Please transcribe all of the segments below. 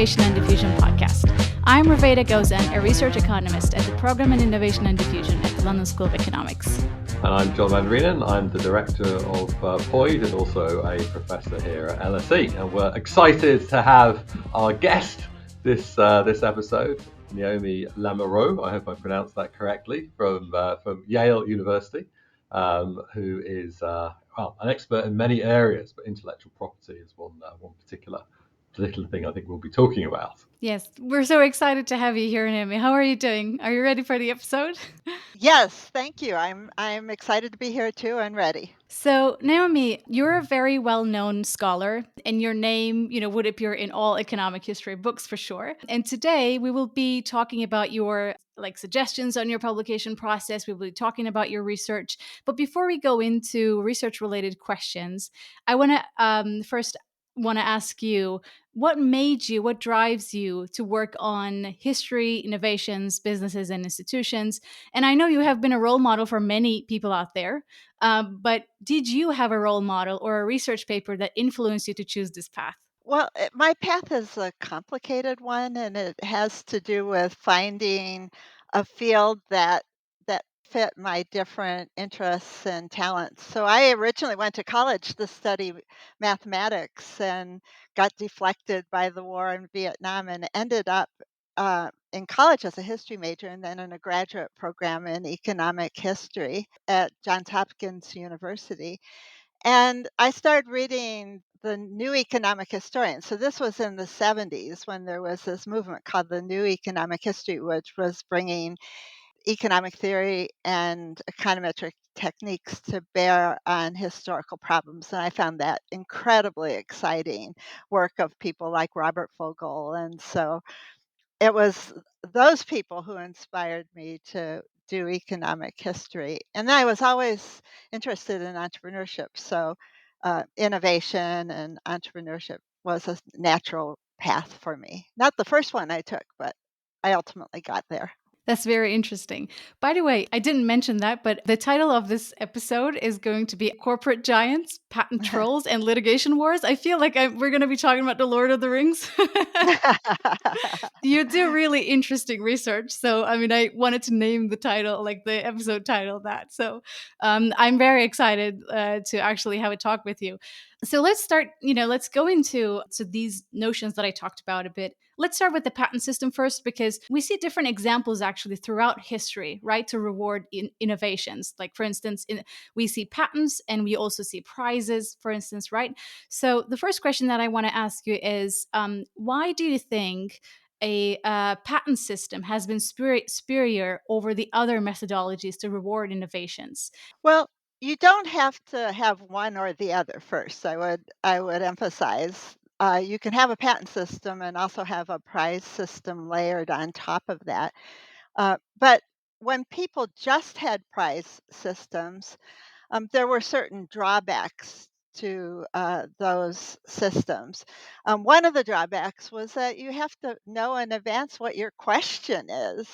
Innovation and Diffusion podcast. I'm Ruveyda Gozen, a research economist at the Program in Innovation and Diffusion at the London School of Economics. And I'm John Van Reenen. I'm the director of POID and also a professor here at LSE. And we're excited to have our guest this episode, Naomi Lamoreaux. I hope I pronounced that correctly, from Yale University, who is an expert in many areas, but intellectual property is one particular thing I think we'll be talking about. Yes, we're so excited to have you here, Naomi. How are you doing? Are you ready for the episode? Yes, thank you. I'm excited to be here too and ready. So, Naomi, you're a very well-known scholar, and your name, would appear in all economic history books for sure. And today we will be talking about your suggestions on your publication process. We will be talking about your research. But before we go into research-related questions, I want to first ask you, what drives you to work on history, innovations, businesses, and institutions? And I know you have been a role model for many people out there. But did you have a role model or a research paper that influenced you to choose this path? Well, my path is a complicated one, and it has to do with finding a field that fit my different interests and talents. So I originally went to college to study mathematics and got deflected by the war in Vietnam and ended up in college as a history major and then in a graduate program in economic history at Johns Hopkins University. And I started reading the New Economic Historian. So this was in the 70s when there was this movement called the New Economic History, which was bringing economic theory and econometric techniques to bear on historical problems. And I found that incredibly exciting work of people like Robert Fogel. And so it was those people who inspired me to do economic history. And I was always interested in entrepreneurship. So innovation and entrepreneurship was a natural path for me. Not the first one I took, but I ultimately got there. That's very interesting. By the way, I didn't mention that, but the title of this episode is going to be Corporate Giants, Patent Trolls, and Litigation Wars. I feel like we're going to be talking about the Lord of the Rings. You do really interesting research. So, I wanted to name the title, like the episode title, that. So, I'm very excited to actually have a talk with you. So let's start, let's go into these notions that I talked about a bit. Let's start with the patent system first, because we see different examples actually throughout history, right, to reward innovations. Like, for instance, we see patents and we also see prizes, for instance, right? So the first question that I want to ask you is, why do you think a patent system has been superior over the other methodologies to reward innovations? Well, you don't have to have one or the other first. I would emphasize you can have a patent system and also have a prize system layered on top of that. But when people just had prize systems, there were certain drawbacks to those systems. One of the drawbacks was that you have to know in advance what your question is.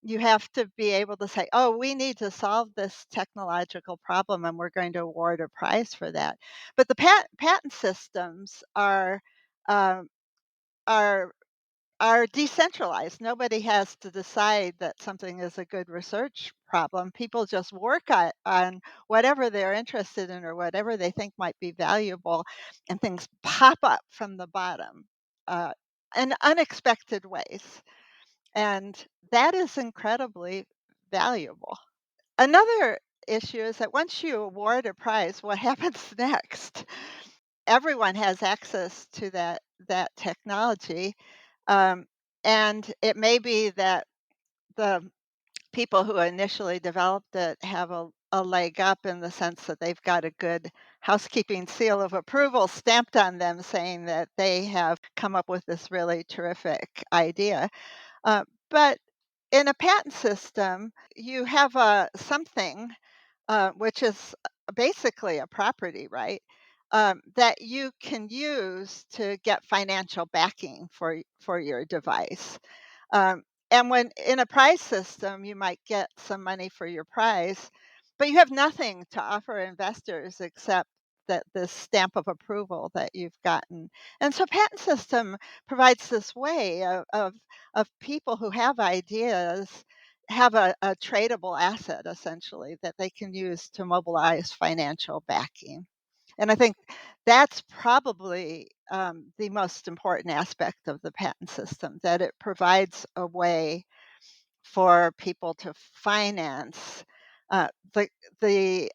You have to be able to say, "Oh, we need to solve this technological problem, and we're going to award a prize for that." But the patent systems um, are are decentralized. Nobody has to decide that something is a good research problem. People just work on whatever they're interested in or whatever they think might be valuable, and things pop up from the bottom uh, in unexpected ways. And that is incredibly valuable. Another issue is that once you award a prize, what happens next? Everyone has access to that technology, um, and it may be that the people who initially developed it have a leg up in the sense that they've got a good housekeeping seal of approval stamped on them saying that they have come up with this really terrific idea. But in a patent system, you have something which is basically a property right that you can use to get financial backing for your device. Um, and when in a prize system, you might get some money for your prize, but you have nothing to offer investors except that this stamp of approval that you've gotten. And so patent system provides this way of people who have ideas have a tradable asset essentially that they can use to mobilize financial backing. And I think that's probably the most important aspect of the patent system, that it provides a way for people to finance uh, the the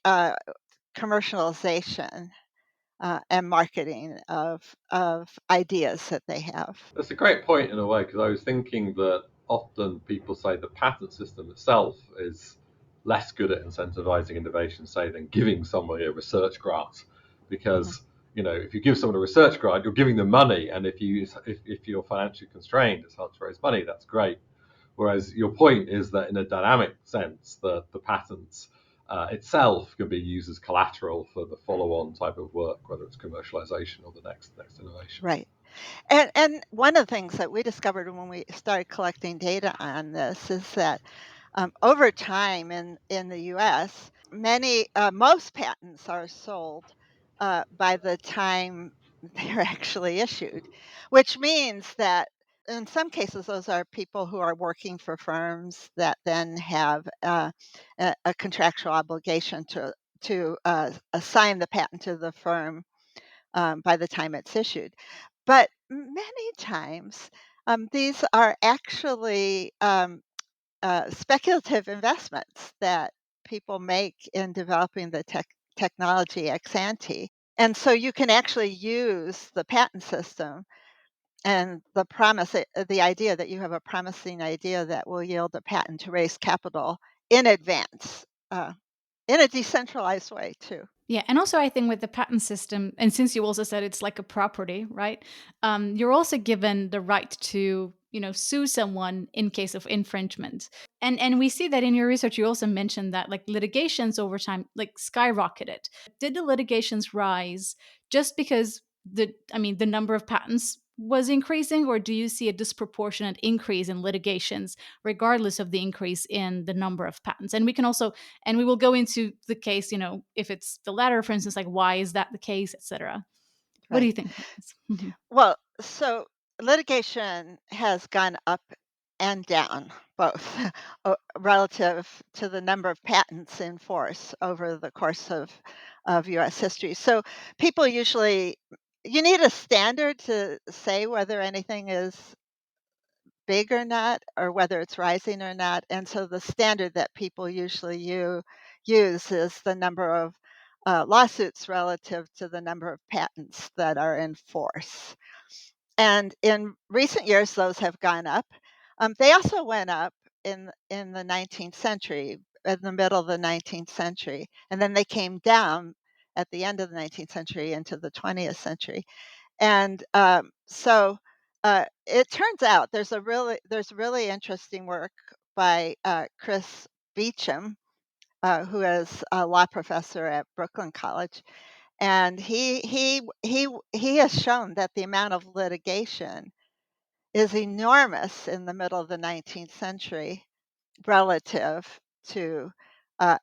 commercialization and marketing of ideas that they have. That's a great point in a way, because I was thinking that often people say the patent system itself is less good at incentivizing innovation, say, than giving somebody a research grant. Mhm. Because if you give someone a research grant, you're giving them money, and if you're financially constrained, it's hard to raise money. That's great. Whereas your point is that in a dynamic sense, the patents itself can be used as collateral for the follow-on type of work, whether it's commercialization or the next innovation. Right. And one of the things that we discovered when we started collecting data on this is that over time in the U.S., most patents are sold by the time they're actually issued, which means that in some cases those are people who are working for firms that then have a contractual obligation to assign the patent to the firm by the time it's issued. But many times, these are actually speculative investments that people make in developing the technology ex ante. And so you can actually use the patent system and the idea that you have a promising idea that will yield a patent to raise capital in advance, in a decentralized way too. Yeah, and also I think with the patent system, and since you also said it's like a property, right? You're also given the right to, sue someone in case of infringement. And we see that in your research, you also mentioned that like litigations over time like skyrocketed. Did the litigations rise just because the number of patents was increasing, or do you see a disproportionate increase in litigations regardless of the increase in the number of patents? And we will go into the case, if it's the latter, for instance, like why is that the case, etc. What do Right. you think about this? Mhm. Well, so litigation has gone up and down, both relative to the number of patents in force over the course of US history. So people usually, you need a standard to say whether anything is big or not, or whether it's rising or not. And so the standard that people usually use is the number of lawsuits relative to the number of patents that are in force. And in recent years, those have gone up. They also went up in the 19th century, in the middle of the 19th century, and then they came down at the end of the 19th century into the 20th century. And it turns out there's really interesting work by Chris Beecham, who is a law professor at Brooklyn College, and he has shown that the amount of litigation is enormous in the middle of the 19th century relative to uh,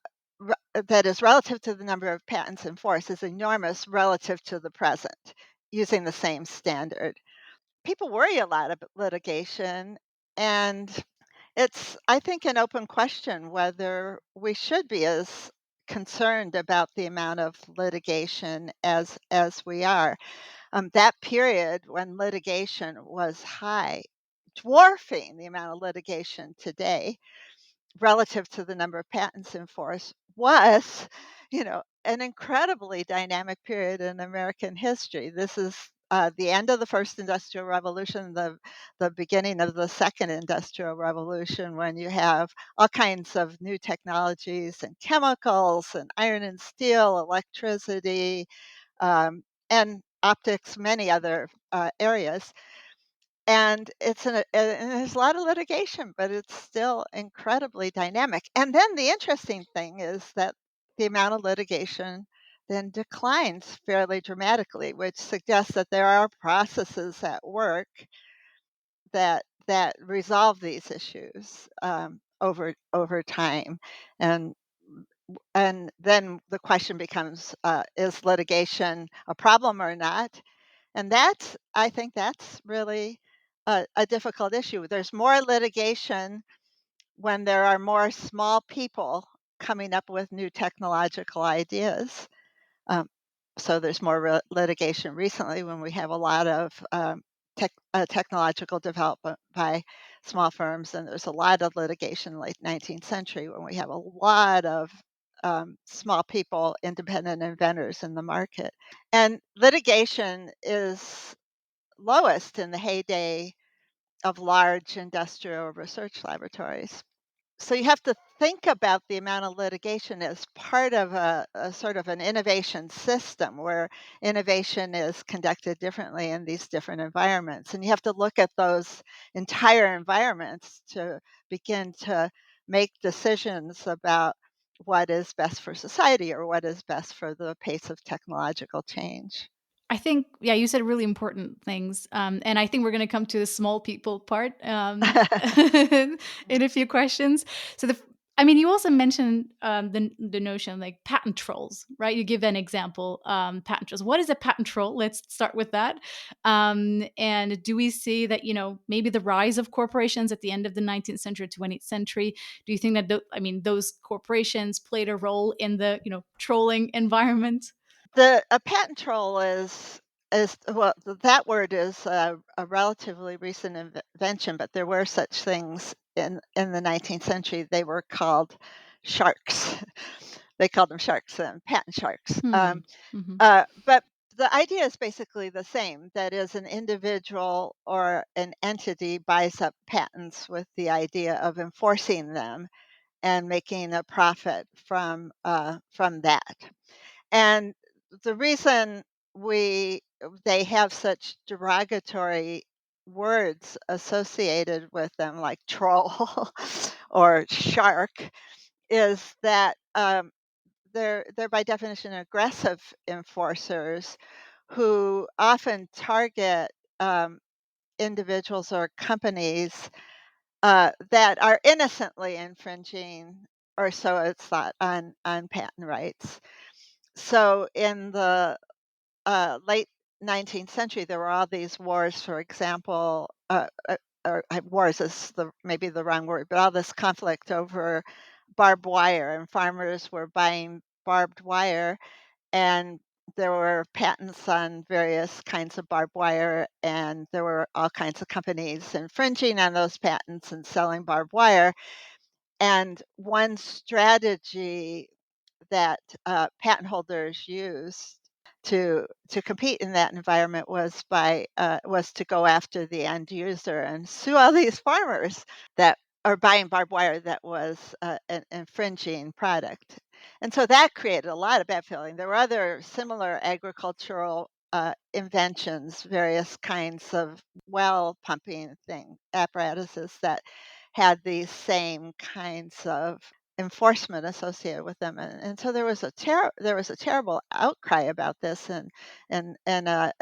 that is relative to the number of patents in force is enormous relative to the present using the same standard. People worry a lot about litigation, and it's, I think, an open question whether we should be as concerned about the amount of litigation as we are. That period when litigation was high, dwarfing the amount of litigation today relative to the number of patents in force, was, an incredibly dynamic period in American history. This is the end of the first industrial revolution, the beginning of the second industrial revolution, when you have all kinds of new technologies and chemicals and iron and steel, electricity, and optics, many other areas. And and there's a lot of litigation, but it's still incredibly dynamic. And then the interesting thing is that the amount of litigation then declines fairly dramatically, which suggests that there are processes at work that resolve these issues over time. And And then the question becomes, is litigation a problem or not? And I think that's really a difficult issue. There's more litigation when there are more small people coming up with new technological ideas. Um, so there's more litigation recently when we have a lot of technological development by small firms, and there's a lot of litigation in late 19th century when we have a lot of small people, independent inventors in the market. And litigation is lowest in the heyday of large industrial research laboratories. So you have to think about the amount of litigation as part of a sort of an innovation system where innovation is conducted differently in these different environments. And you have to look at those entire environments to begin to make decisions about what is best for society or what is best for the pace of technological change. I think, yeah, you said really important things. And I think we're going to come to the small people part in a few questions. So, I mean, you also mentioned the notion of like patent trolls, right? You give an example, patent trolls. What is a patent troll? Let's start with that. And do we see that, maybe the rise of corporations at the end of the 19th century, 20th century? Do you think that, those corporations played a role in the, trolling environment? A patent troll is well, that word is a relatively recent invention, but there were such things in the 19th century. They were called sharks. They called them sharks then, patent sharks. Hmm. Hmm. But the idea is basically the same. That is, an individual or an entity buys up patents with the idea of enforcing them and making a profit from that. And the reason we they have such derogatory words associated with them, like troll or shark, is that they're by definition aggressive enforcers who often target individuals or companies that are innocently infringing, or so it's thought, on patent rights. So in the late 19th century, there were all these wars, for example, wars is maybe the wrong word, but all this conflict over barbed wire, and farmers were buying barbed wire, and there were patents on various kinds of barbed wire, and there were all kinds of companies infringing on those patents and selling barbed wire. And one strategy that patent holders used to compete in that environment was to go after the end user and sue all these farmers that are buying barbed wire that was an infringing product. And so that created a lot of bad feeling. There were other similar agricultural inventions, various kinds of well pumping apparatuses that had these same kinds of enforcement associated with them, and so there was a terrible outcry about this, and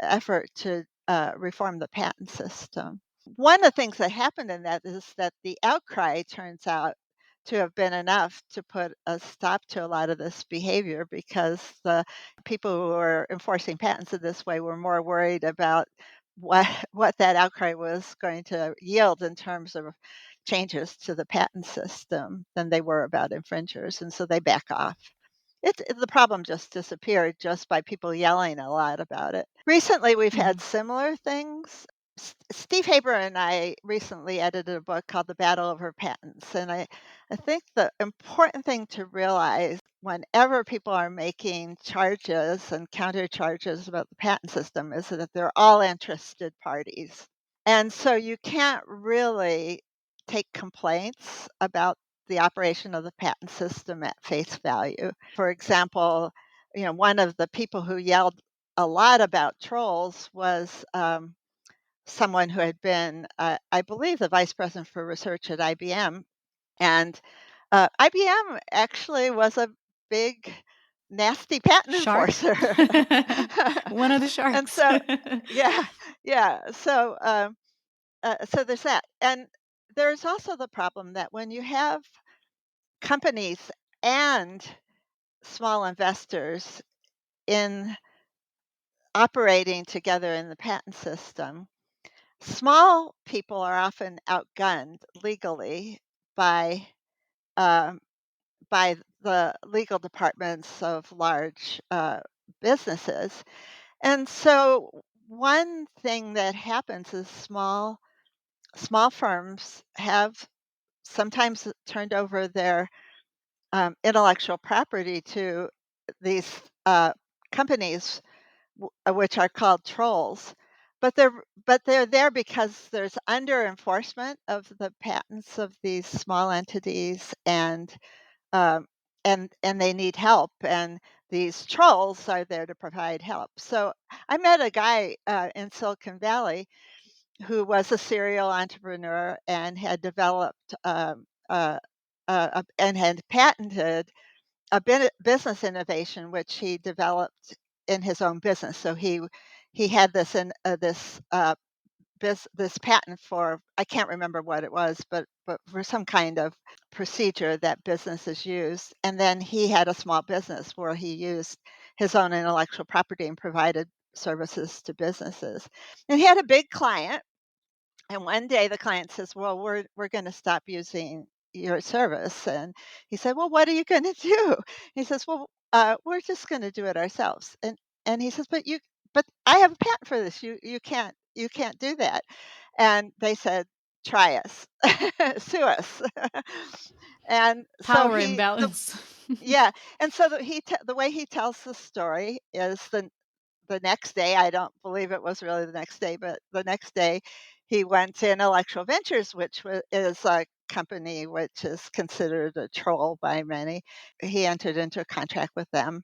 effort to reform the patent system. One of the things that happened in that is that the outcry turns out to have been enough to put a stop to a lot of this behavior, because the people who were enforcing patents in this way were more worried about what what that outcry was going to yield in terms of changes to the patent system than they were about infringers, and so they back off. The problem just disappeared just by people yelling a lot about it. Recently, we've had Hmm. similar things. Steve Haber and I recently edited a book called The Battle Over Patents, and I think the important thing to realize whenever people are making charges and counter charges about the patent system is that they're all interested parties. And so you can't really take complaints about the operation of the patent system at face value. For example, one of the people who yelled a lot about trolls was someone who had been, I believe, the vice president for research at IBM. And IBM actually was a big, nasty patent Shark? enforcer. One of the And sharks. so, yeah, yeah. So there's that. And there's also the problem that when you have companies and small investors in operating together in the patent system, small people are often outgunned legally by um, by the legal departments of large businesses. And so one thing that happens is small firms have sometimes turned over their intellectual property to these companies, which are called trolls. But they're there because there's under enforcement of the patents of these small entities, um, and they need help, and these trolls are there to provide help. So I met a guy in Silicon Valley who was a serial entrepreneur and had developed and had patented a business innovation which he developed in his own business. So he had this patent for, I can't remember what it was, but for some kind of procedure that businesses used. And then he had a small business where he used his own intellectual property and provided services to businesses. And he had a big client, and one day the client says, "Well, we're going to stop using your service." And he said, "Well, what are you going to do?" He says, "Well, we're just going to do it ourselves." And he says, but I have a patent for this. You can't do that." And they said, "Try us, sue us." And so Power he the imbalance. yeah, and so the way he tells the story is the next day, I don't believe it was really the next day, but the next day he went to Intellectual Ventures, which is a company which is considered a troll by many. He entered into a contract with them,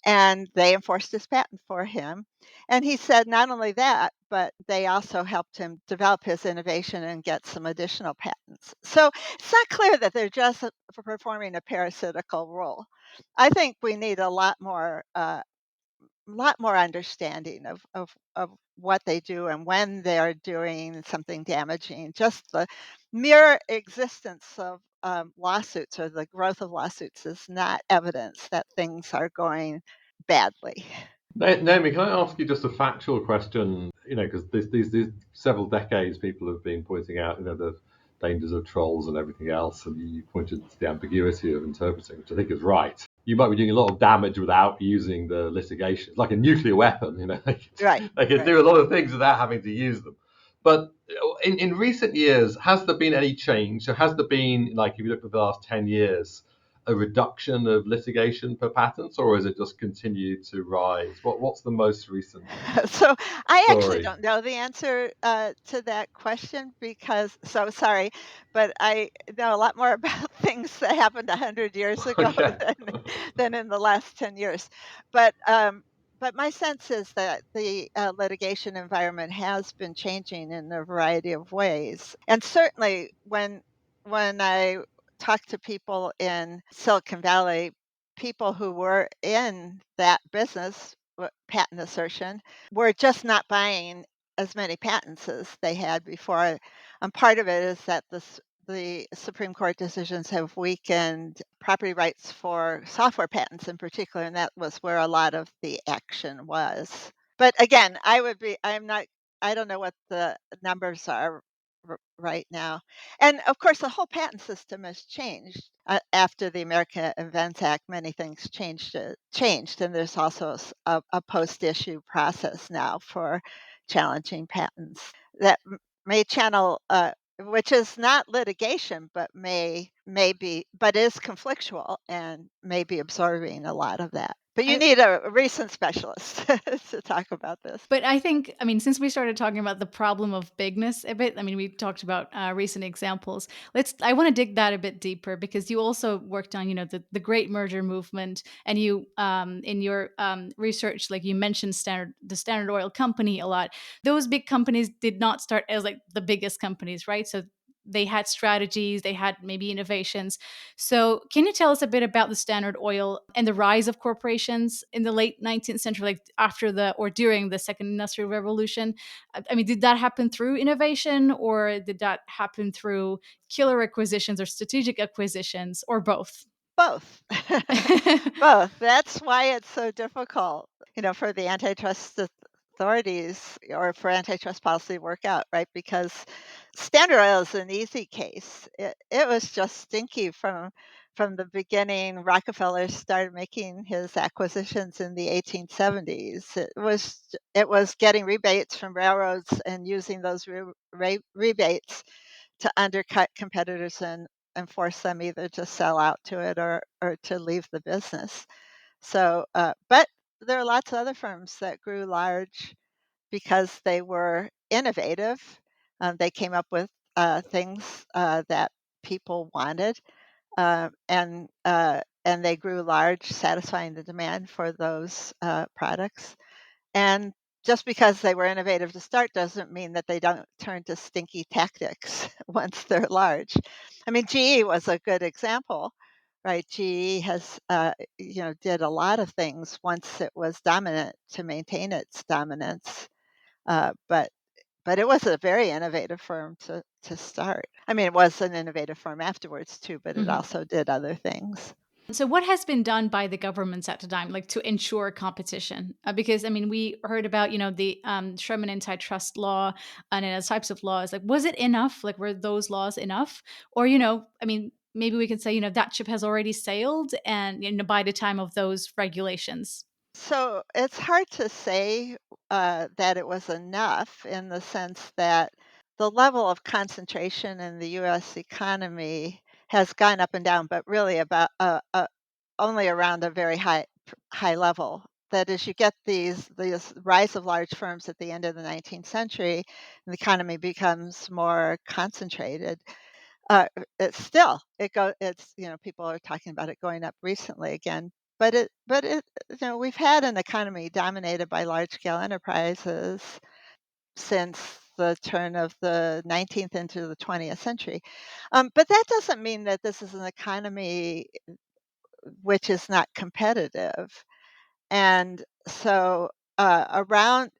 and they enforced his patent for him. And he said not only that, but they also helped him develop his innovation and get some additional patents. So it's not clear that they're just for performing a parasitical role. I think we need a lot more understanding of what they do and when they're doing something damaging. Just the mere existence of lawsuits or the growth of lawsuits is not evidence that things are going badly. Naomi, can I ask you just a factual question? Because these several decades, people have been pointing out, the dangers of trolls and everything else, and you pointed to the ambiguity of interpreting, which I think is right. You might be doing a lot of damage without using the litigation. It's like a nuclear weapon, Right, they could right. do a lot of things without having to use them. But in recent years, has there been any change? So has there been, like, if you look at the last 10 years, a reduction of litigation per patent, or has it just continued to rise? What's the most recent So I actually story? don't know the answer to that question because, so sorry, but I know a lot more about things that happened 100 years ago Okay. than in the last 10 years. But my sense is that the litigation environment has been changing in a variety of ways, and certainly when I talk to people in Silicon Valley, people who were in that business, patent assertion, we're just not buying as many patents as they had before. And part of it is that the Supreme Court decisions have weakened property rights for software patents in particular, and that was where a lot of the action was. But again, I don't know what the numbers are right now. And of course, the whole patent system has changed. After the American Invents Act, many things changed, and there's also a post-issue process now for challenging patents that may channel, which is not litigation, but may be, but is conflictual and may be absorbing a lot of that. But you I, need a recent specialist to talk about this. But I think, I mean, since we started talking about the problem of bigness a bit, I mean, we talked about recent examples. I want to dig that a bit deeper because you also worked on, the great merger movement, and you, in your research, like you mentioned the Standard Oil company a lot. Those big companies did not start as like the biggest companies, right? So they had strategies, they had maybe innovations. So, can you tell us a bit about the Standard Oil and the rise of corporations in the late 19th century, like after the or during the Second Industrial Revolution? I mean, did that happen through innovation, or did that happen through killer acquisitions or strategic acquisitions, or both? Both. Both. That's why it's so difficult, for the antitrust authorities or for antitrust policy to work out, right? Because Standard Oil is an easy case. It was just stinky from the beginning. Rockefeller started making his acquisitions in the 1870s. It was getting rebates from railroads and using those rebates to undercut competitors and force them either to sell out to it or to leave the business. So, but there are lots of other firms that grew large because they were innovative. They came up with things that people wanted, and they grew large, satisfying the demand for those products. And just because they were innovative to start doesn't mean that they don't turn to stinky tactics once they're large. I mean, GE was a good example, right? GE has, did a lot of things once it was dominant to maintain its dominance. But it was a very innovative firm to start. I mean, it was an innovative firm afterwards too, but it Mhm. also did other things. So, what has been done by the governments at the time, like to ensure competition? Because I mean, we heard about the Sherman antitrust law and other types of laws. Like, was it enough? Like, were those laws enough? Or I mean, maybe we can say that ship has already sailed, and by the time of those regulations. So it's hard to say that it was enough in the sense that the level of concentration in the U.S. economy has gone up and down, but really about only around a very high level. That is, you get these rise of large firms at the end of the 19th century, and the economy becomes more concentrated. It's still it go it's people are talking about it going up recently again, but it we've had an economy dominated by large scale enterprises since the turn of the 19th into the 20th century. But that doesn't mean that this is an economy which is not competitive. And so around,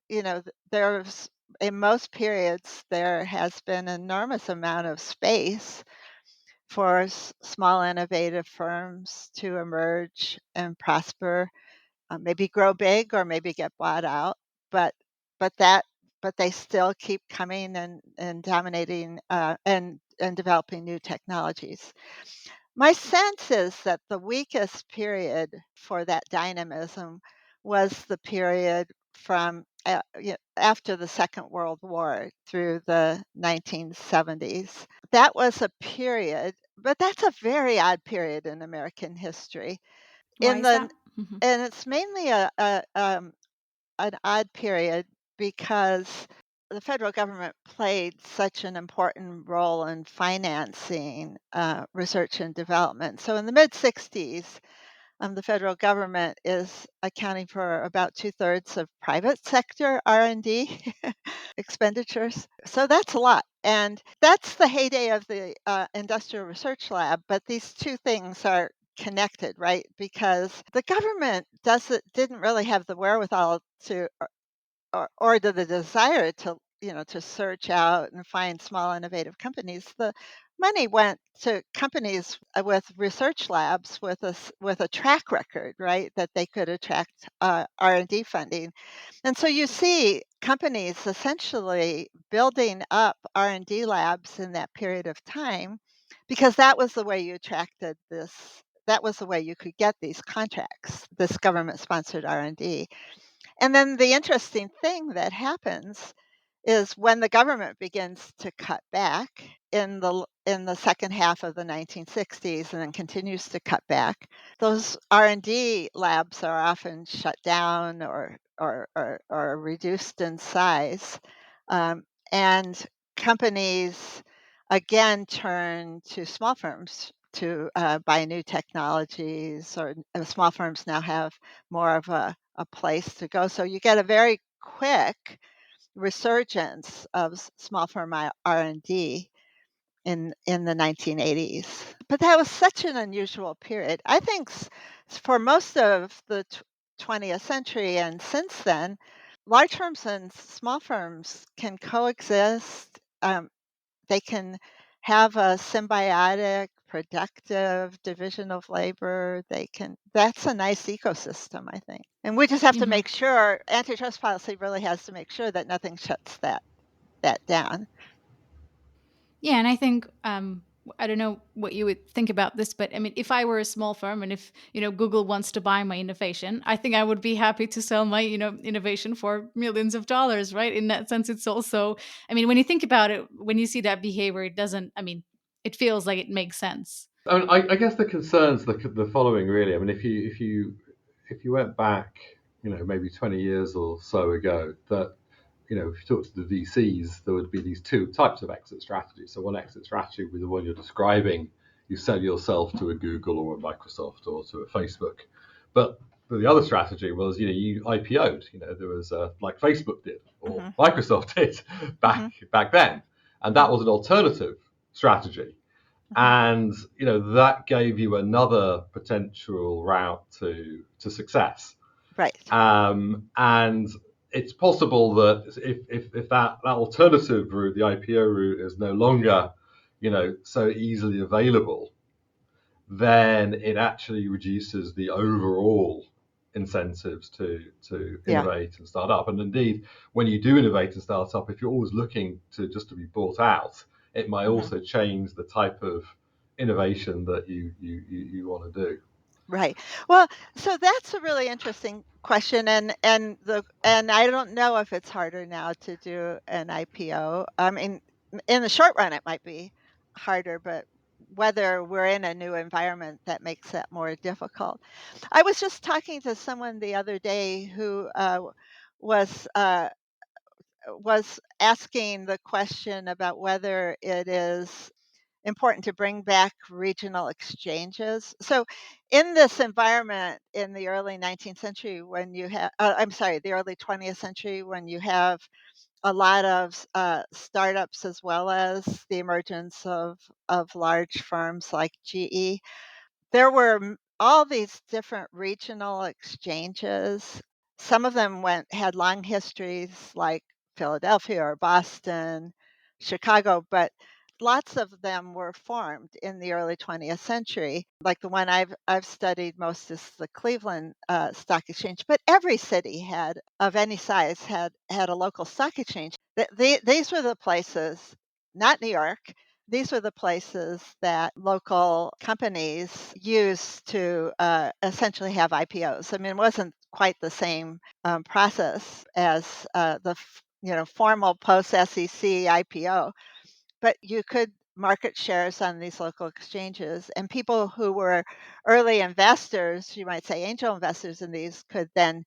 there's in most periods there has been an enormous amount of space for small innovative firms to emerge and prosper, maybe grow big or maybe get bought out, but but that but they still keep coming and dominating and developing new technologies. My sense is that the weakest period for that dynamism was the period from after the Second World War through the 1970s. That was a period, but that's a very odd period in American history. Why In is the that? Hmm. and it's mainly an odd period because the federal government played such an important role in financing research and development. So in the mid 60s, the federal government is accounting for about two-thirds of private sector R&D expenditures. So that's a lot. And that's the heyday of the Industrial Research Lab. But these two things are connected, right? Because the government didn't really have the wherewithal to or the desire to search out and find small innovative companies. The money went to companies with research labs with a track record, right, that they could attract R&D funding. And so you see companies essentially building up R&D labs in that period of time because that was the way you attracted this. That was the way you could get these contracts, this government sponsored R&D. And then the interesting thing that happens is when the government begins to cut back in the second half of the 1960s and then continues to cut back, those R&D labs are often shut down or reduced in size. Um, and companies again turn to small firms to buy new technologies, or small firms now have more of a place to go. So you get a very quick resurgence of small firm R&D in the 1980s. But that was such an unusual period. I think for most of the 20th century and since then, large firms and small firms can coexist. They can have a symbiotic, productive, division of labor. That's a nice ecosystem, I think. And we just have to Mhm. make sure, antitrust policy really has to make sure that nothing shuts that down. Yeah, and I think I don't know what you would think about this, but I mean, if I were a small firm and if Google wants to buy my innovation, I think I would be happy to sell my innovation for millions of dollars, right? In that sense, it's also, I mean, when you think about it, when you see that behavior, it doesn't. I mean, it feels like it makes sense. I mean, I guess the concerns the following really. I mean, if you went back, maybe 20 years or so ago, that if you talk to the VCs, there would be these two types of exit strategies. So one exit strategy would be the one you're describing. You sell yourself to a Google or a Microsoft or to a Facebook. But the other strategy was, you IPO'd. There was like Facebook did or Mhm. Microsoft did back Mhm. back then, and that Mhm. was an alternative strategy. Mhm. And that gave you another potential route to success. Right. And it's possible that if that alternative route, the IPO route, is no longer so easily available, then it actually reduces the overall incentives to Yeah. innovate and start up. And indeed, when you do innovate and start up, if you're always looking to just to be bought out, it might Mhm. also change the type of innovation that you want to do. Right. Well, so that's a really interesting question, and I don't know if it's harder now to do an IPO. I mean, in the short run, it might be harder, but whether we're in a new environment that makes that more difficult. I was just talking to someone the other day who was uh, was asking the question about whether it is important to bring back regional exchanges. So, in this environment in the early 19th century, when you have, I'm sorry, the early 20th century, when you have a lot of startups as well as the emergence of large firms like GE, there were all these different regional exchanges. Some of them had long histories like Philadelphia or Boston, Chicago, but lots of them were formed in the early 20th century. Like the one I've studied most is the Cleveland Stock Exchange, but every city had of any size had a local stock exchange. These were the places, not New York, these were the places that local companies used to essentially have IPOs. I mean, it wasn't quite the same process as formal post SEC IPO, but you could market shares on these local exchanges, and people who were early investors, you might say angel investors in these, could then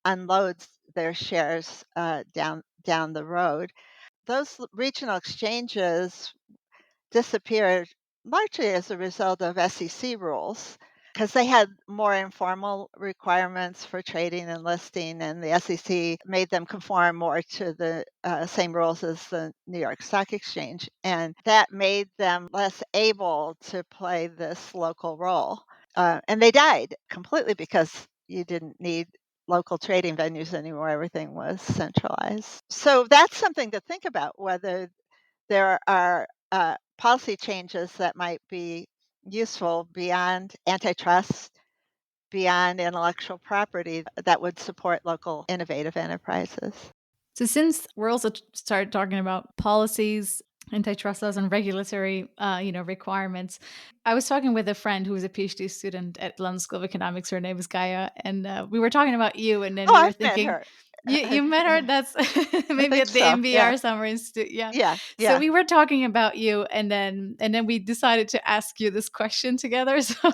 unload their shares down the road. Those regional exchanges disappeared largely as a result of SEC rules because they had more informal requirements for trading and listing, and the SEC made them conform more to the same rules as the New York Stock Exchange. And that made them less able to play this local role. And they died completely because you didn't need local trading venues anymore. Everything was centralized. So that's something to think about, whether there are policy changes that might be useful beyond antitrust, beyond intellectual property that would support local innovative enterprises. So since we're also started talking about policies, antitrust laws, and regulatory, requirements, I was talking with a friend who was a PhD student at London School of Economics. Her name is Gaia, and we were talking about you, and then Oh, we were I've met thinking. her. You met her? That's I maybe think at the so. Yeah. MBR Summer Institute. Yeah. Yeah. So Yeah. we were talking about you, and then we decided to ask you this question together. So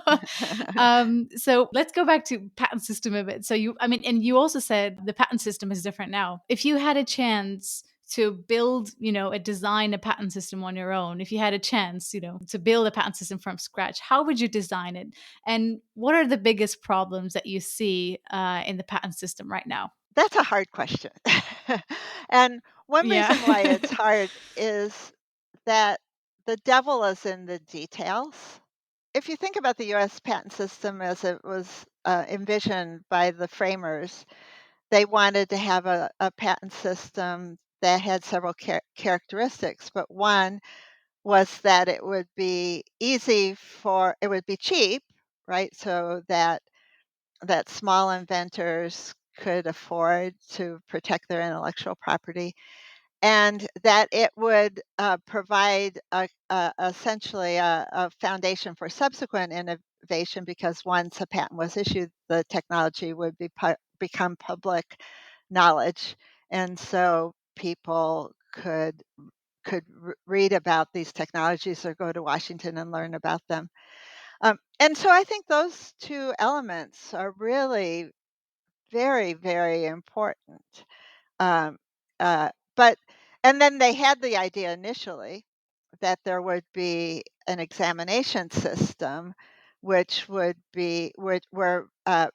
let's go back to patent system a bit. So I mean, and you also said the patent system is different now. If you had a chance to build, a patent system on your own, if you had a chance, to build a patent system from scratch, how would you design it? And what are the biggest problems that you see in the patent system right now? That's a hard question. And one Yeah. reason why it's hard is that the devil is in the details. If you think about the US patent system as it was envisioned by the framers, they wanted to have a patent system that had several characteristics, but one was that it would be cheap, right? So that small inventors could afford to protect their intellectual property, and that it would provide essentially a foundation for subsequent innovation, because once a patent was issued, the technology would become public knowledge, and so people could read about these technologies or go to Washington and learn about them. And so I think those two elements are really very, very important. Um, but and then they had the idea initially that there would be an examination system, which would be where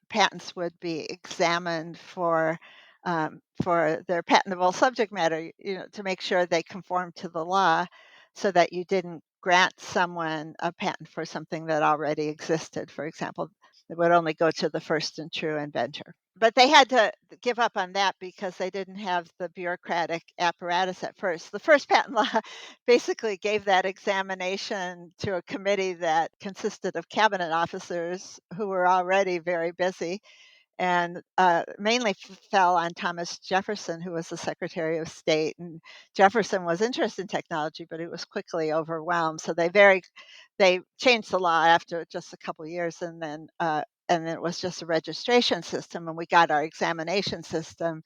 patents would be examined for their patentable subject matter, to make sure they conform to the law, so that you didn't grant someone a patent for something that already existed. For example, it would only go to the first and true inventor. But they had to give up on that because they didn't have the bureaucratic apparatus at first. The first patent law basically gave that examination to a committee that consisted of cabinet officers who were already very busy, and mainly fell on Thomas Jefferson, who was the Secretary of State. And Jefferson was interested in technology, but he was quickly overwhelmed. So they changed the law after just a couple of years, and then it was just a registration system, and we got our examination system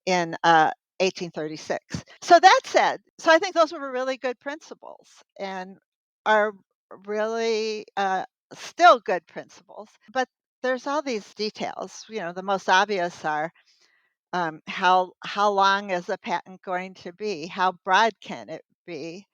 in 1836. So that said, so I think those were really good principles, and are really still good principles. But there's all these details. The most obvious are, how long is a patent going to be? How broad can it be?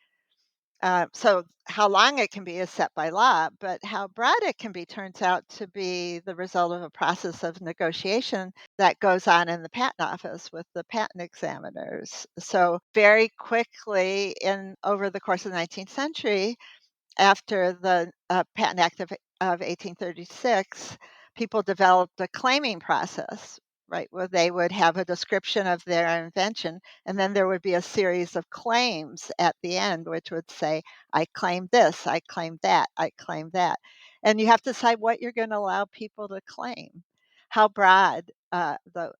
So how long it can be is set by law, but how broad it can be turns out to be the result of a process of negotiation that goes on in the patent office with the patent examiners. So very quickly, in over the course of the 19th century, after the Patent Act of 1836, people developed a claiming process, right, where they would have a description of their invention, and then there would be a series of claims at the end, which would say, I claim this, I claim that, I claim that. And you have to decide what you're going to allow people to claim, how broad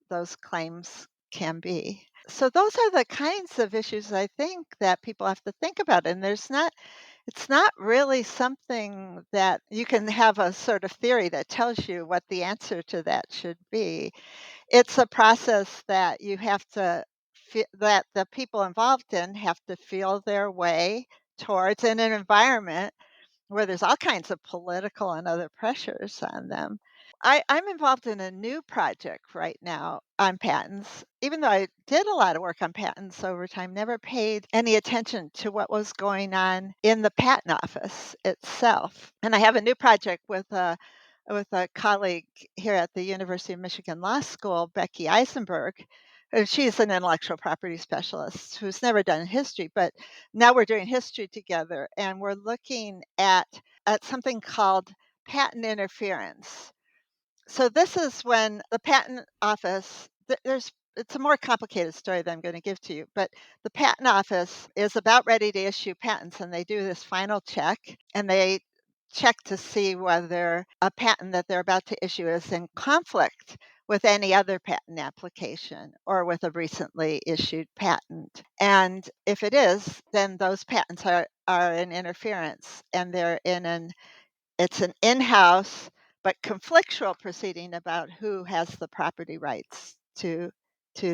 those claims can be. So those are the kinds of issues I think that people have to think about. And it's not really something that you can have a sort of theory that tells you what the answer to that should be. It's a process that you have to that the people involved in have to feel their way towards, in an environment where there's all kinds of political and other pressures on them. I'm involved in a new project right now on patents. Even though I did a lot of work on patents over time, never paid any attention to what was going on in the patent office itself. And I have a new project with a colleague here at the University of Michigan Law School, Becky Eisenberg. She's an intellectual property specialist who's never done history, but now we're doing history together, and we're looking at something called patent interference. So this is when the patent office, there's it's a more complicated story that I'm going to give to you, but the patent office is about ready to issue patents, and they do this final check, and they check to see whether a patent that they're about to issue is in conflict with any other patent application or with a recently issued patent. And if it is, then those patents are in interference, and it's an in-house but conflictual proceeding about who has the property rights to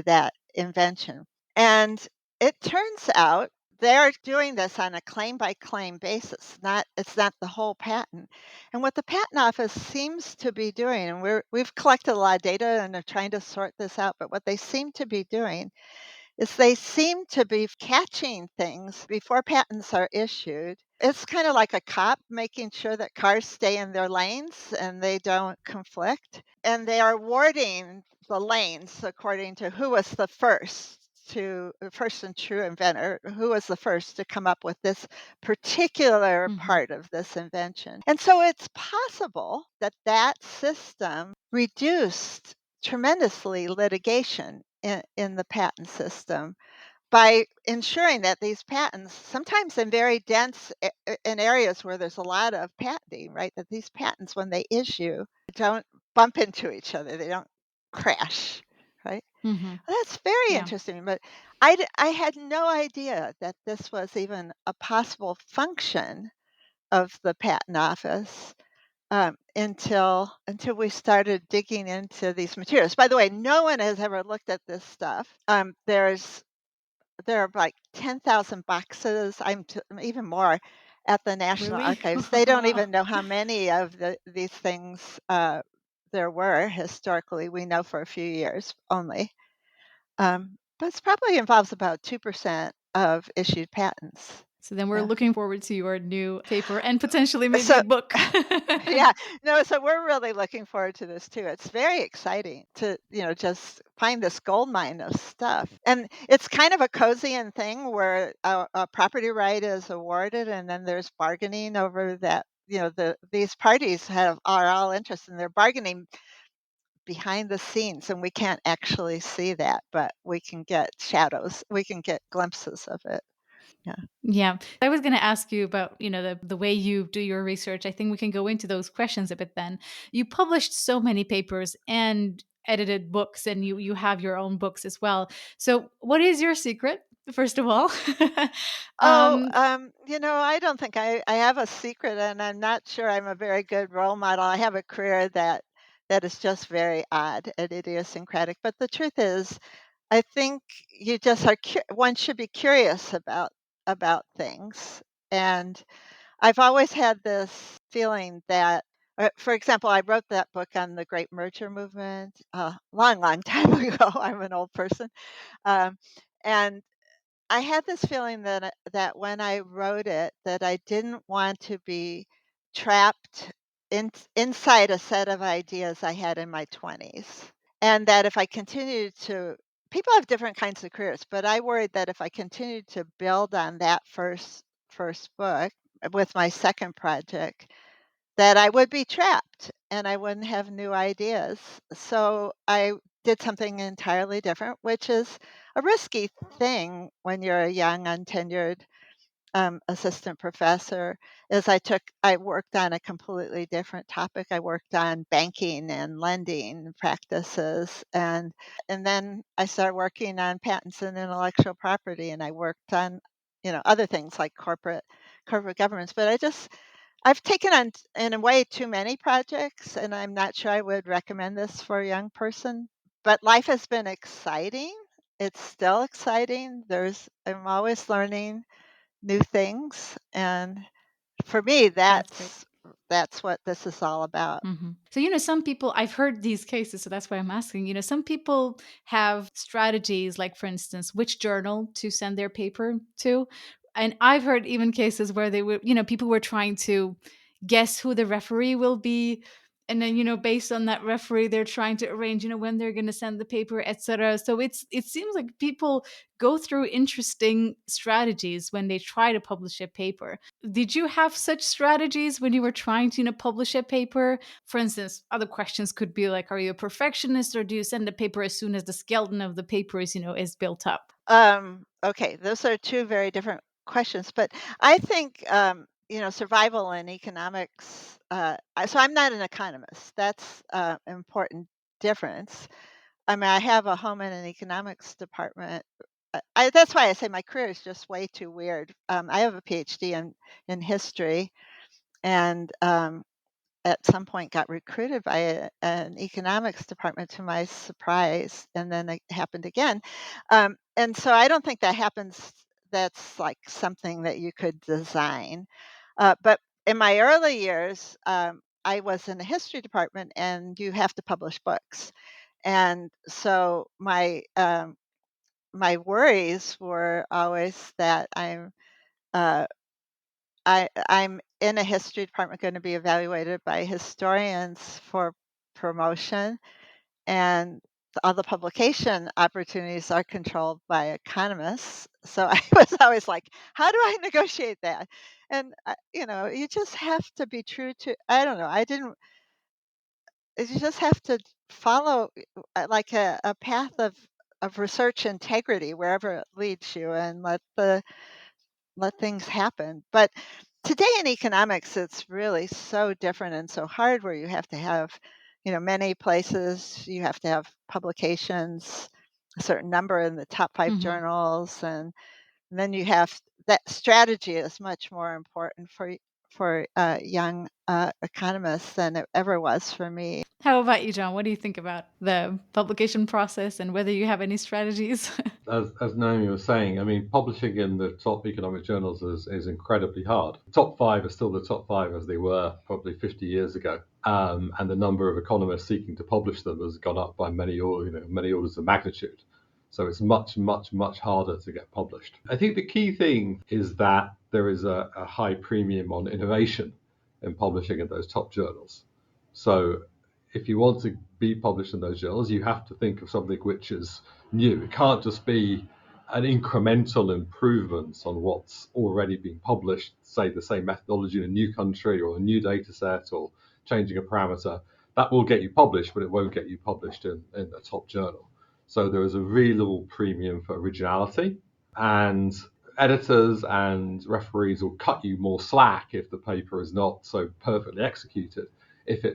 that invention. And it turns out they're doing this on a claim by claim basis. It's not the whole patent. And what the patent office seems to be doing, and we've collected a lot of data and are trying to sort this out, but what they seem to be doing is they seem to be catching things before patents are issued. It's kind of like a cop making sure that cars stay in their lanes and they don't conflict. And they are awarding the lanes according to who was the first and true inventor, who was the first to come up with this particular Mhm. part of this invention. And so it's possible that that system reduced tremendously litigation in the patent system by ensuring that these patents, sometimes in very dense in areas where there's a lot of patenting, right? That these patents, when they issue, don't bump into each other. They don't crash, right? Hmm. Well, that's very Yeah. interesting. But I had no idea that this was even a possible function of the patent office until we started digging into these materials. By the way, no one has ever looked at this stuff. There are like 10,000 boxes, even more, at the National Really? Archives. They don't Wow. even know how many of these things there were historically. We know for a few years only. But it probably involves about 2% of issued patents. So then we're Yeah. looking forward to your new paper and potentially maybe So a book. yeah, no, so we're really looking forward to this too. It's very exciting to, just find this gold mine of stuff. And it's kind of a Cozian thing where a property right is awarded and then there's bargaining over that. These parties are all interested and they're bargaining behind the scenes and we can't actually see that, but we can get shadows. We can get glimpses of it. Yeah. Yeah. I was going to ask you about, the way you do your research. I think we can go into those questions a bit then. You published so many papers and edited books and you have your own books as well. So, what is your secret, first of all? Oh, um I don't think I have a secret, and I'm not sure I'm a very good role model. I have a career that is just very odd and idiosyncratic. But the truth is, I think you just one should be curious about things. And I've always had this feeling that, for example, I wrote that book on the Great Merger Movement a long, long time ago. I'm an old person, um, and I had this feeling that when I wrote it, that I didn't want to be trapped inside a set of ideas I had in my 20s. And that if I continued to people have different kinds of careers, but I worried that if I continued to build on that first book with my second project, that I would be trapped and I wouldn't have new ideas. So I did something entirely different, which is a risky thing when you're a young, untenured assistant professor. Is I worked on a completely different topic. I worked on banking and lending practices, and then I started working on patents and intellectual property, and I worked on other things like corporate governance. But I've taken on, in a way, too many projects, and I'm not sure I would recommend this for a young person. But life has been exciting. It's still exciting. I'm always learning new things, and for me, That's great. that's what this is all about. So, some people, I've heard these cases, so that's why I'm asking. Some people have strategies, like, for instance, which journal to send their paper to. And I've heard even cases where they were, people were trying to guess who the referee will be. And then, based on that referee, they're trying to arrange, when they're going to send the paper, etc. So it seems like people go through interesting strategies when they try to publish a paper. Did you have such strategies when you were trying to, publish a paper? For instance, other questions could be like, are you a perfectionist or do you send the paper as soon as the skeleton of the paper is built up? Okay, those are two very different questions, but I think survival and economics. So I'm not an economist. That's an important difference. I mean, I have a home and an economics department. That's why I say my career is just way too weird. I have a PhD in history, and at some point got recruited by an economics department to my surprise, and then it happened again. And so I don't think that happens. That's like something that you could design. But in my early years, I was in the history department, and you have to publish books. And so my worries were always that uh, I'm in a history department going to be evaluated by historians for promotion, and all the publication opportunities are controlled by economists. So I was always like, how do I negotiate that? And you just have to be true to. I don't know. I didn't. You just have to follow like a path of of research integrity wherever it leads you, and let things happen. But today in economics, it's really so different and so hard where you have to have, many places, you have to have publications, a certain number in the top 5 Hmm. journals, and then you have that strategy is much more important for young economists than it ever was for me. How about you, John? What do you think about the publication process and whether you have any strategies? As Naomi was saying, I mean, publishing in the top economic journals is incredibly hard. Top five are still the top five as they were probably 50 years ago, and the number of economists seeking to publish them has gone up by many orders of magnitude. So it's much, much, much harder to get published. I think the key thing is that there is a high premium on innovation in publishing in those top journals. So if you want to be published in those journals, you have to think of something which is new. It can't just be an incremental improvement on what's already been published, say the same methodology in a new country or a new data set or changing a parameter. That will get you published, but it won't get you published in a top journal. So there is a real premium for originality, and editors and referees will cut you more slack if the paper is not so perfectly executed. If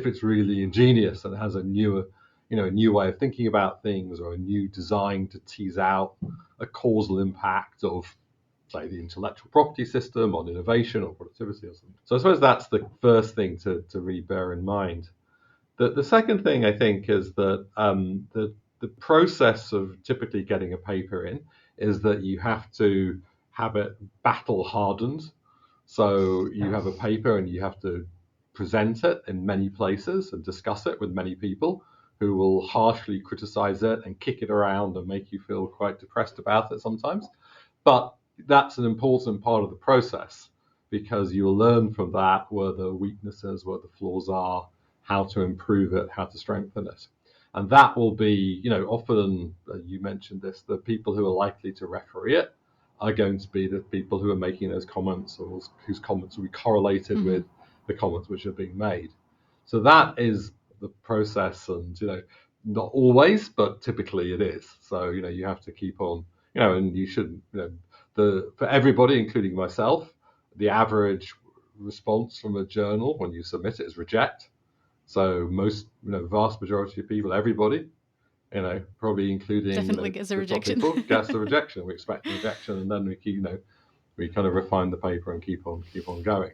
it's really ingenious and has a new way of thinking about things or a new design to tease out a causal impact of, say, the intellectual property system on innovation or productivity or something. So I suppose that's the first thing to really bear in mind. The second thing I think is that the process of typically getting a paper in is that you have to have it battle hardened. So you have a paper and you have to present it in many places and discuss it with many people who will harshly criticize it and kick it around and make you feel quite depressed about it sometimes. But that's an important part of the process because you'll learn from that where the weaknesses, where the flaws are, how to improve it, how to strengthen it. And that will be, often you mentioned this, the people who are likely to referee it are going to be the people who are making those comments or whose comments will be correlated Hmm. with the comments which are being made. So that is the process, and not always, but typically it is. So you have to keep on, and you should, for everybody, including myself, the average response from a journal when you submit it is reject. So most, vast majority of people, everybody, probably including, Definitely gets a the top rejection. people, gets the rejection. We expect the rejection, and then we keep, we kind of refine the paper and keep on going.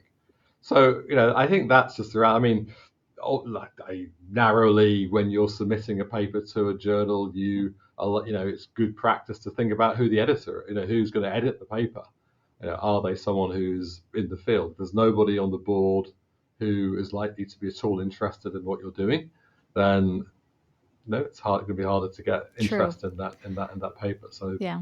So I think that's just around. I mean, like narrowly, when you're submitting a paper to a journal, it's good practice to think about who the editor, who's going to edit the paper. Are they someone who's in the field? If there's nobody on the board who is likely to be at all interested in what you're doing, then it's going to be harder to get True. interest in that paper. So Yeah.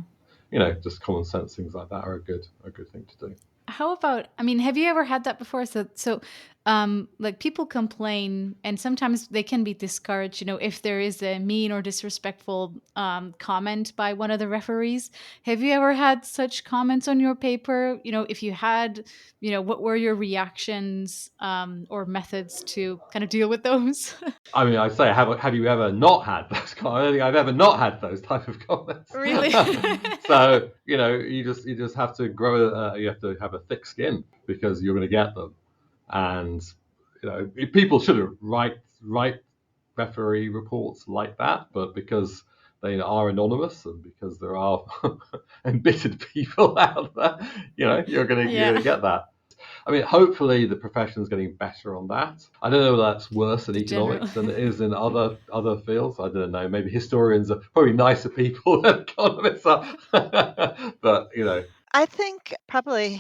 just common sense things like that are a good thing to do. How about, I mean, have you ever had that before? Like people complain and sometimes they can be discouraged, if there is a mean or disrespectful comment by one of the referees. Have you ever had such comments on your paper? If you had, what were your reactions or methods to kind of deal with those? I mean, I say, have you ever not had those comments? I don't think I've ever not had those type of comments. Really? So you just have to grow. You have to have a thick skin because you're going to get them, and people shouldn't write referee reports like that, but because they are anonymous and because there are embittered people out there, you're gonna Yeah, get that. I mean, hopefully the profession is getting better on that. I don't know whether that's worse in the general. economics than it is in other fields. I don't know. Maybe historians are probably nicer people than economists are. But I think probably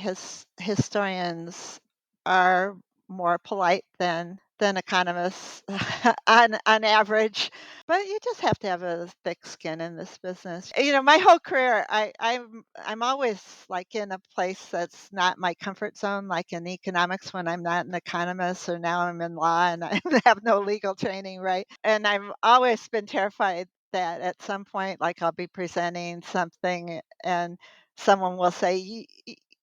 historians are more polite than economists on average, but you just have to have a thick skin in this business. My whole career, I'm always like in a place that's not my comfort zone, like in economics when I'm not an economist, or now I'm in law and I have no legal training, right? And I've always been terrified that at some point, like I'll be presenting something and someone will say,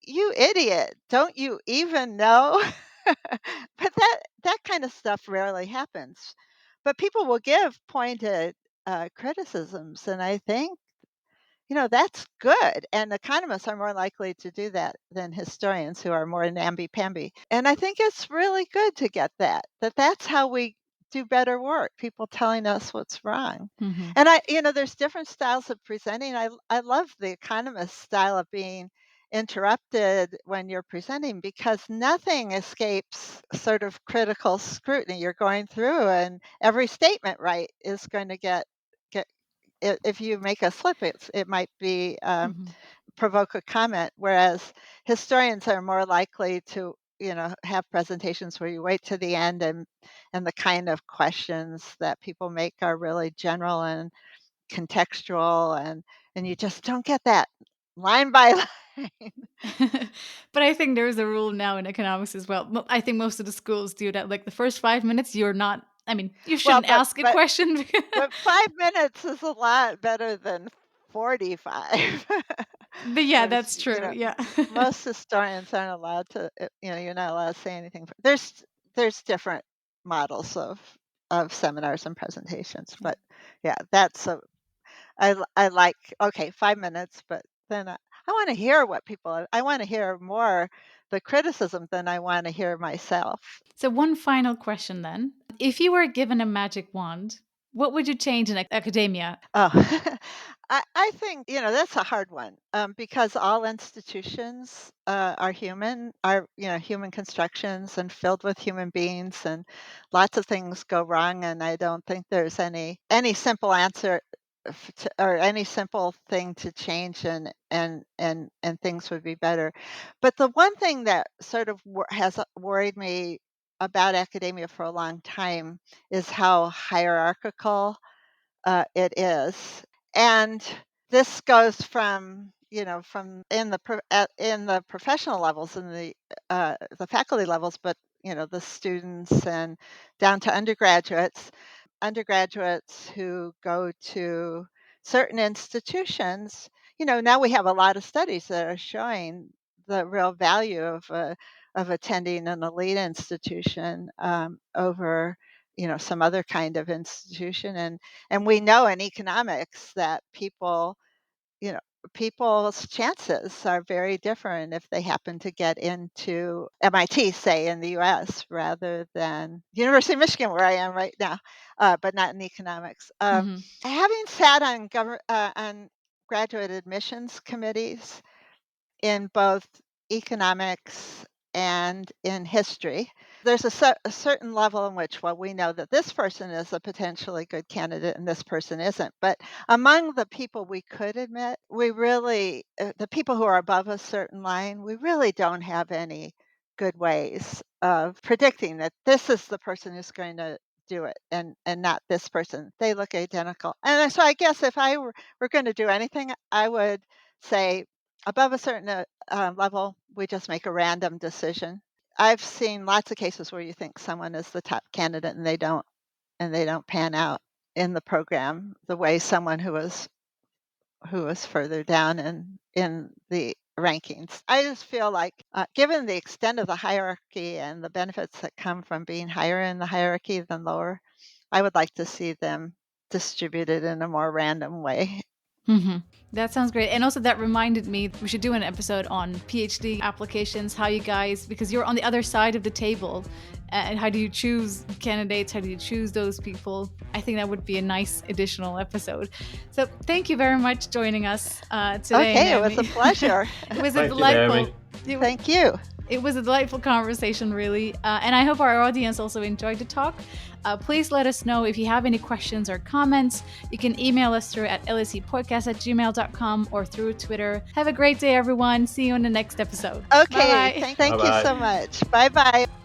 "You idiot, don't you even know?" But that kind of stuff rarely happens. But people will give pointed criticisms. And I think, that's good. And economists are more likely to do that than historians who are more namby-pamby. And I think it's really good to get that's how we do better work, people telling us what's wrong. Mm-hmm. And there's different styles of presenting. I love the economist style of being interrupted when you're presenting because nothing escapes sort of critical scrutiny. You're going through and every statement right is going to get if you make a slip, it might be Mm-hmm. provoke a comment, whereas historians are more likely to have presentations where you wait to the end and the kind of questions that people make are really general and contextual and you just don't get that line by line. But I think there's a rule now in economics as well. I think most of the schools do that. Like the first 5 minutes, you're not. I mean, you Well, shouldn't ask a question. but 5 minutes is a lot better than 45. But yeah, There's, that's true. Yeah. most historians aren't allowed to, you're not allowed to say anything. There's different models of seminars and presentations, but yeah, I like, okay, 5 minutes, but then I want to hear I want to hear more the criticism than I want to hear myself. So one final question then. If you were given a magic wand, what would you change in academia? Oh, I think, that's a hard one because all institutions are human constructions and filled with human beings, and lots of things go wrong. And I don't think there's any simple answer or any simple thing to change, and things would be better. But the one thing that sort of has worried me about academia for a long time is how hierarchical it is. And this goes from, from in the professional levels, in the faculty levels, but the students and down to undergraduates who go to certain institutions. Now we have a lot of studies that are showing the real value of attending an elite institution over some other kind of institution. And we know in economics that you know people's chances are very different if they happen to get into MIT, say, in the US, rather than University of Michigan, where I am right now, but not in economics. Mm-hmm. Having sat on graduate admissions committees in both economics and in history, there's a certain level in which, well, we know that this person is a potentially good candidate and this person isn't. But among the people we could admit, the people who are above a certain line, we really don't have any good ways of predicting that this is the person who's going to do it and not this person. They look identical. And so I guess if I were going to do anything, I would say above a certain level, we just make a random decision. I've seen lots of cases where you think someone is the top candidate and they don't pan out in the program the way someone who was further down in the rankings. I just feel like, given the extent of the hierarchy and the benefits that come from being higher in the hierarchy than lower, I would like to see them distributed in a more random way. Mm-hmm. That sounds great. And also, that reminded me we should do an episode on PhD applications, how you guys, because you're on the other side of the table, and how do you choose candidates? How do you choose those people? I think that would be a nice additional episode. So thank you very much joining us today. Okay, Naomi. It was a pleasure. It was Thank a you, Naomi. delightful. Thank you. It was a delightful conversation, really. And I hope our audience also enjoyed the talk. Please let us know if you have any questions or comments. You can email us through at lsepodcast@gmail.com or through Twitter. Have a great day, everyone. See you in the next episode. Okay, Bye-bye. thank you so much. Bye-bye.